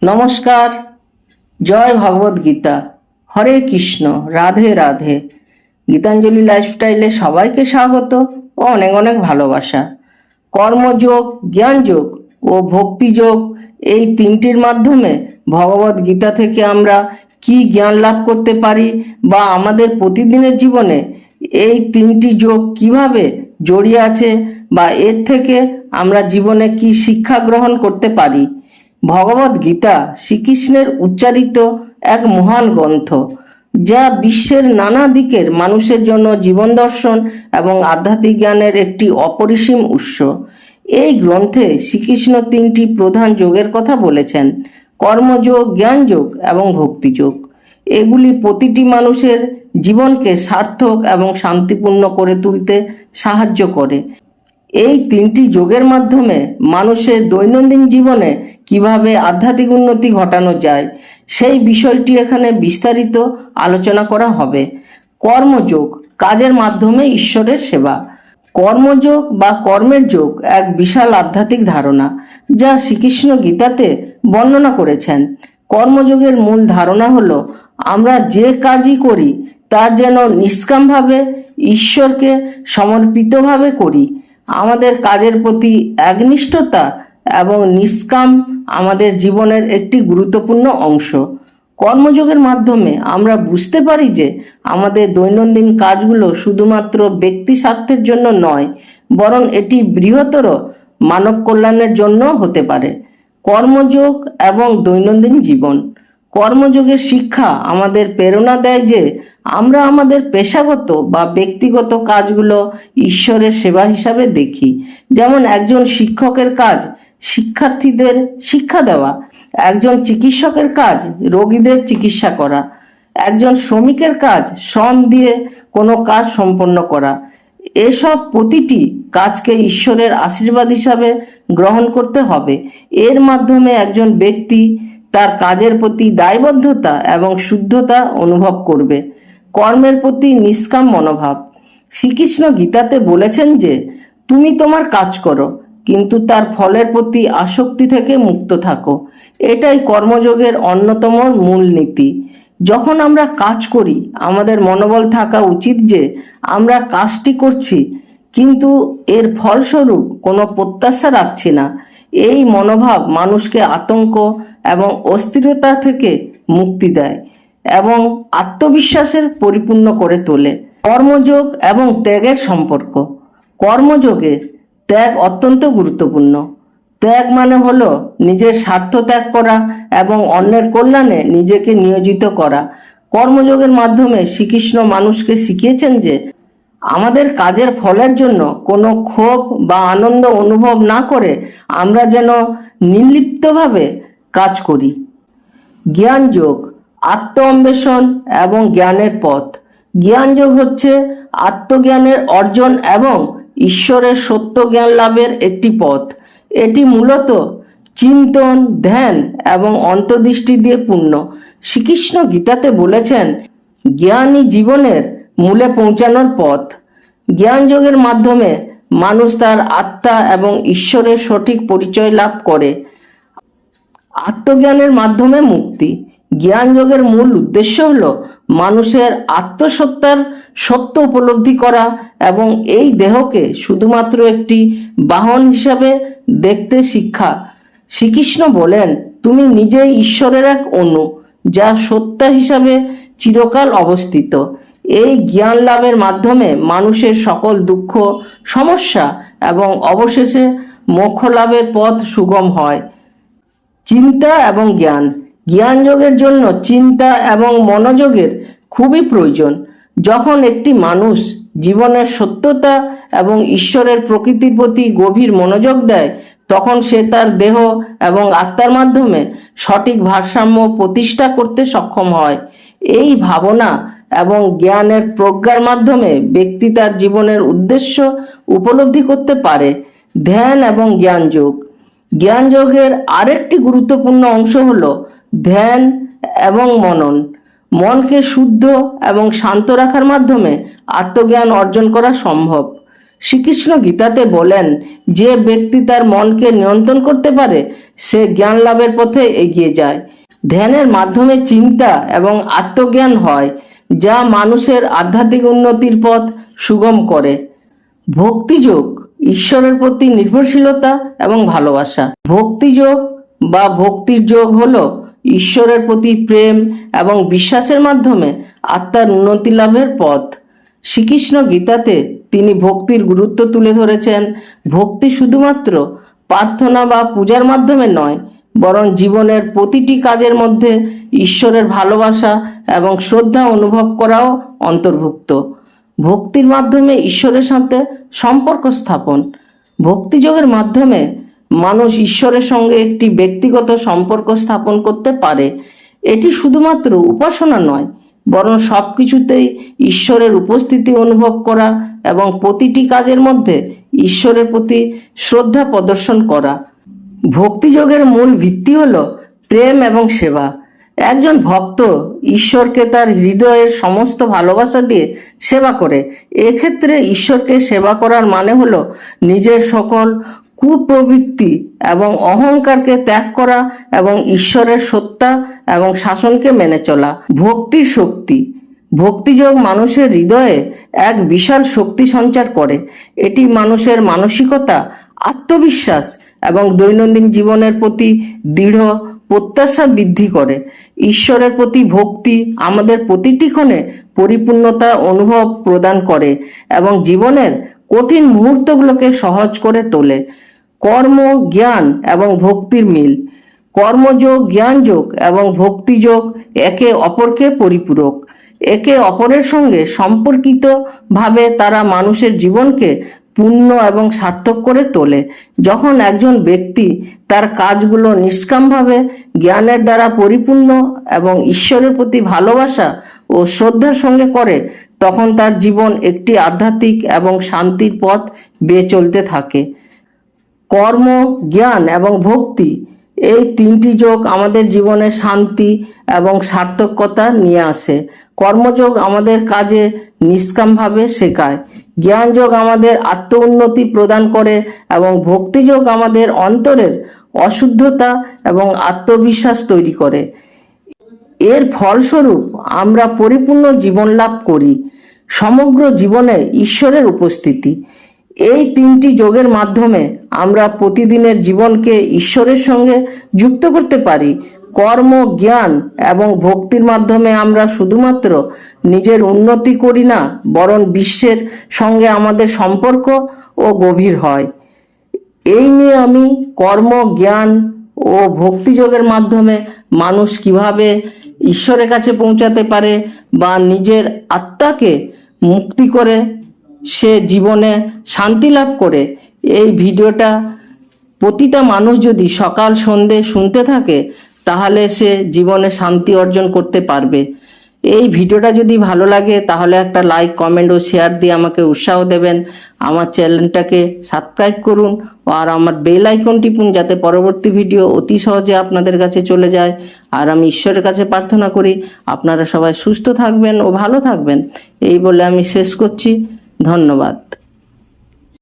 নমস্কার। জয় ভগবদ গীতা। হরে কৃষ্ণ। রাধে রাধে। গীতাঞ্জলি লাইফস্টাইলে সবাইকে স্বাগত ও অনেক অনেক ভালোবাসা। কর্মযোগ, জ্ঞানযোগ ও ভক্তিযোগ, এই তিনটির মাধ্যমে ভগবদ গীতা থেকে আমরা কি জ্ঞান লাভ করতে পারি বা আমাদের প্রতিদিনের জীবনে এই তিনটি যোগ কিভাবে জড়িয়ে আছে বা এর থেকে আমরা জীবনে কি শিক্ষা গ্রহণ করতে পারি। ভগবদ গীতা শ্রীকৃষ্ণের উচ্চারিত এক মহান গ্রন্থ, যা বিশ্বের নানা দিকের মানুষের জন্য জীবন দর্শন এবং আধ্যাত্মিক জ্ঞানের একটি অপরিসীম উৎস। এই গ্রন্থে শ্রীকৃষ্ণ তিনটি প্রধান যোগের কথা বলেছেন: কর্মযোগ, জ্ঞানযোগ এবং ভক্তিযোগ। এগুলি প্রতিটি মানুষের জীবনকে সার্থক এবং শান্তিপূর্ণ করে তুলতে সাহায্য করে। এই তিনটি যোগের মাধ্যমে মানুষের দৈনন্দিন জীবনে কিভাবে আধ্যাত্মিক উন্নতি ঘটানো যায়, সেই বিষয়টি এখানে বিস্তারিত আলোচনা করা হবে। কর্মযোগ, কাজের মাধ্যমে ঈশ্বরের সেবা। কর্মযোগ বা কর্মের যোগ এক বিশাল আধ্যাত্মিক ধারণা, যা শ্রীকৃষ্ণ গীতাতে বর্ণনা করেছেন। কর্মযোগের মূল ধারণা হলো আমরা যে কাজই করি তা যেন নিষ্কামভাবে ঈশ্বরকে সমর্পিতভাবে করি। আমাদের কাজের প্রতি একনিষ্ঠতা এবং নিষ্কাম আমাদের জীবনের একটি গুরুত্বপূর্ণ অংশ। কর্মযোগের মাধ্যমে আমরা বুঝতে পারি যে আমাদের দৈনন্দিন কাজগুলো শুধুমাত্র ব্যক্তি স্বার্থের জন্য নয়, বরং এটি বৃহত্তর মানব কল্যাণের জন্য হতে পারে। কর্মযোগ এবং দৈনন্দিন জীবন। কর্মযোগের শিক্ষা আমাদের প্রেরণা দেয় যে আমরা আমাদের পেশাগত বা ব্যক্তিগত কাজগুলো ঈশ্বরের সেবা হিসাবে দেখি। যেমন একজন শিক্ষকের কাজ শিক্ষার্থীদের শিক্ষা দেওয়া, একজন চিকিৎসকের কাজ রোগীদের চিকিৎসা করা, একজন শ্রমিকের কাজ শ্রম দিয়ে কোনো কাজ সম্পন্ন করা। এসব প্রতিটি কাজকে ঈশ্বরের আশীর্বাদ হিসাবে গ্রহণ করতে হবে। এর মাধ্যমে একজন ব্যক্তি তার কাজের প্রতি দায়বদ্ধতা এবং শুদ্ধতা অনুভব করবে। কর্মের প্রতি নিষ্কাম মনোভাব। শ্রীকৃষ্ণ গীতাতে বলেছেন যে তুমি তোমার কাজ করো, কিন্তু তার ফলের প্রতি আসক্তি থেকে মুক্ত থাকো। এটাই কর্মযোগের অন্যতম মূল নীতি। যখন আমরা কাজ করি, আমাদের মনোবল থাকা উচিত যে আমরা কাজটি করছি, কিন্তু এর ফলস্বরূপ কোনো প্রত্যাশা রাখছি না। এই মনোভাব মানুষকে আতঙ্ক এবং অস্থিরতা থেকে মুক্তি দেয় এবং আত্মবিশ্বাসের পরিপূর্ণ করে তোলে। কর্মযোগ এবং ত্যাগের সম্পর্ক। কর্মযোগে ত্যাগ অত্যন্ত গুরুত্বপূর্ণ। ত্যাগ মানে হলো নিজের স্বার্থ ত্যাগ করা এবং অন্যের কল্যাণে নিজেকে নিয়োজিত করা। কর্মযোগের মাধ্যমে শ্রীকৃষ্ণ মানুষকে শিখিয়েছেন যে আমাদের কাজের ফলের জন্য কোনো ক্ষোভ বা আনন্দ অনুভব না করে আমরা যেন নির্লিপ্তভাবে কাজ করি। জ্ঞানযোগ, আত্ম অন্বেষণ এবং জ্ঞানের পথ। জ্ঞানযোগ হচ্ছে আত্মজ্ঞানের অর্জন এবং ঈশ্বরের সত্য জ্ঞান লাভের একটি পথ। এটি মূলত চিন্তন, ধ্যান এবং অন্তর্দৃষ্টি দিয়ে পূর্ণ। শ্রীকৃষ্ণ গীতাতে বলেছেন, জ্ঞানই জীবনের মূলে পৌঁছানোর পথ। জ্ঞানযোগের মাধ্যমে মানুষ তার আত্মা এবং ঈশ্বরের সঠিক পরিচয় লাভ করে। আত্মজ্ঞানের মাধ্যমে মুক্তি। জ্ঞানযোগের মূল উদ্দেশ্য হলো মানুষের আত্মসত্তার সত্য উপলব্ধি করা এবং এই দেহকে শুধুমাত্র একটি বাহন হিসাবে দেখতে শিক্ষা। শ্রীকৃষ্ণ বলেন, তুমি নিজেই ঈশ্বরের এক অণু, যা সত্তা হিসাবে চিরকাল অবস্থিত। এই জ্ঞান লাভের মাধ্যমে মানুষের সকল দুঃখ, সমস্যা এবং অবশেষে মোক্ষ লাভের পথ সুগম হয়। চিন্তা এবং জ্ঞান। জ্ঞানযোগের জন্য চিন্তা এবং মনোযোগের খুবই প্রয়োজন। যখন একটি মানুষ জীবনের সত্যতা এবং ঈশ্বরের প্রকৃতির প্রতি গভীর মনোযোগ দেয়, তখন সে তার দেহ এবং আত্মার মাধ্যমে সঠিক ভারসাম্য প্রতিষ্ঠা করতে সক্ষম হয়। এই ভাবনা এবং জ্ঞানের প্রজ্ঞার মাধ্যমে ব্যক্তি তার জীবনের উদ্দেশ্য উপলব্ধি করতে পারে। ধ্যান এবং জ্ঞানযোগ। জ্ঞানযোগের আরেকটি গুরুত্বপূর্ণ অংশ হলো ধ্যান এবং মনন। মনকে শুদ্ধ এবং শান্ত রাখার মাধ্যমে আত্মজ্ঞান অর্জন করা সম্ভব। শ্রীকৃষ্ণ গীতাতে বলেন, যে ব্যক্তি তার মনকে নিয়ন্ত্রণ করতে পারে সে জ্ঞান লাভের পথে এগিয়ে যায়। ধ্যানের মাধ্যমে চিন্তা এবং আত্মজ্ঞান হয়, যা মানুষের আধ্যাত্মিক উন্নতির পথ সুগম করে। ভক্তিযোগ ঈশ্বরের প্রতি নির্ভরশীলতা এবং ভালোবাসা। ভক্তিযোগ বা ভক্তির যোগ হলো ঈশ্বরের প্রতি প্রেম এবং বিশ্বাসের মাধ্যমে আত্মার উন্নতি লাভের পথ। শ্রীকৃষ্ণ গীতাতে তিনি ভক্তির গুরুত্ব তুলে ধরেছেন। ভক্তি শুধুমাত্র প্রার্থনা বা পূজার মাধ্যমে নয়, বরং জীবনের প্রতিটি কাজের মধ্যে ঈশ্বরের ভালোবাসা এবং শ্রদ্ধা অনুভব করাও অন্তর্ভুক্ত। ভক্তির মাধ্যমে ঈশ্বরের সাথে সম্পর্ক স্থাপন। ভক্তিযোগের মাধ্যমে মানুষ ঈশ্বরের সঙ্গে একটি ব্যক্তিগত সম্পর্ক স্থাপন করতে পারে। এটি শুধুমাত্র উপাসনা নয়, বরং সব কিছুতেই ঈশ্বরের উপস্থিতি অনুভব করা এবং প্রতিটি কাজের মধ্যে ঈশ্বরের প্রতি শ্রদ্ধা প্রদর্শন করা। ভক্তিযোগের মূল ভিত্তি হল প্রেম এবং সেবা। একজন ভক্ত ঈশ্বরকে তার হৃদয়ের সমস্ত ভালোবাসা দিয়ে সেবা করে। এক্ষেত্রে ঈশ্বরকে সেবা করার মানে হলো নিজের সকল কুপ্রবৃত্তি এবং অহংকারকে ত্যাগ করা এবং ঈশ্বরের সত্তা এবং শাসনকে মেনে চলা। ভক্তির শক্তি। ভক্তিযোগ মানুষের হৃদয়ে এক বিশাল শক্তি সঞ্চার করে। এটি মানুষের মানসিকতা, আত্মবিশ্বাস এবং দৈনন্দিন জীবনের প্রতি দৃঢ় প্রত্যাশা বৃদ্ধি করে। ঈশ্বরের প্রতি ভক্তি আমাদের প্রতিটি ক্ষণে পরিপূর্ণতা অনুভব প্রদান করে এবং জীবনের কঠিন মুহূর্তগুলোকে সহজ করে তোলে। কর্ম, জ্ঞান এবং ভক্তির মিল। কর্মযোগ, জ্ঞানযোগ এবং ভক্তিযোগ একে অপরকে পরিপূরক। একে অপরের সঙ্গে সম্পর্কিতভাবে তারা মানুষের জীবনকে পূর্ণ এবং সার্থক করে তোলে। যখন একজন ব্যক্তি তার কাজগুলো নিষ্কামভাবে জ্ঞানের দ্বারা পরিপূর্ণ এবং ঈশ্বরের প্রতি ভালোবাসা ও শ্রদ্ধার সঙ্গে করে, তখন তার জীবন একটি আধ্যাত্মিক এবং শান্তির পথ বেয়ে চলতে থাকে। কর্ম, জ্ঞান এবং ভক্তি, এই তিনটি যোগ আমাদের জীবনে শান্তি এবং সার্থকতা নিয়ে আসে। কর্মযোগ আমাদের কাজে নিষ্কামভাবে শেখায়, জ্ঞানযোগ আমাদের আত্ম উন্নতি প্রদান করে এবং ভক্তিযোগ আমাদের অন্তরের অশুদ্ধতা এবং আত্মবিশ্বাস তৈরি করে। এর ফলস্বরূপ আমরা পরিপূর্ণ জীবন লাভ করি। সমগ্র জীবনে ঈশ্বরের উপস্থিতি। এই তিনটি যোগের মাধ্যমে আমরা প্রতিদিনের জীবনকে ঈশ্বরের সঙ্গে যুক্ত করতে পারি। কর্ম, জ্ঞান এবং ভক্তির মাধ্যমে আমরা শুধুমাত্র নিজের উন্নতি করি না, বরং বিশ্বের সঙ্গে আমাদের সম্পর্ক ও গভীর হয়। এই নিয়ে আমি কর্ম, জ্ঞান ও ভক্তিযোগের মাধ্যমে মানুষ কিভাবে ঈশ্বরের কাছে পৌঁছাতে পারে বা নিজের আত্মাকে মুক্তি করে সে জীবনে শান্তি লাভ করে, এই ভিডিওটা প্রতিটা মানুষ যদি সকাল সন্ধে শুনতে থাকে তাহলে সে জীবনে শান্তি অর্জন করতে পারবে। এই ভিডিওটা যদি ভালো লাগে তাহলে একটা লাইক, কমেন্ট ও শেয়ার দিয়ে আমাকে উৎসাহ দেবেন। আমার চ্যানেলটাকে সাবস্ক্রাইব করুন আর আমার বেল আইকন টিপুন, যাতে পরবর্তী ভিডিও অতি সহজে আপনাদের কাছে চলে যায়। আর আমি ঈশ্বরের কাছে প্রার্থনা করি আপনারা সবাই সুস্থ থাকবেন ও ভালো থাকবেন। এই বলে আমি শেষ করছি। ধন্যবাদ।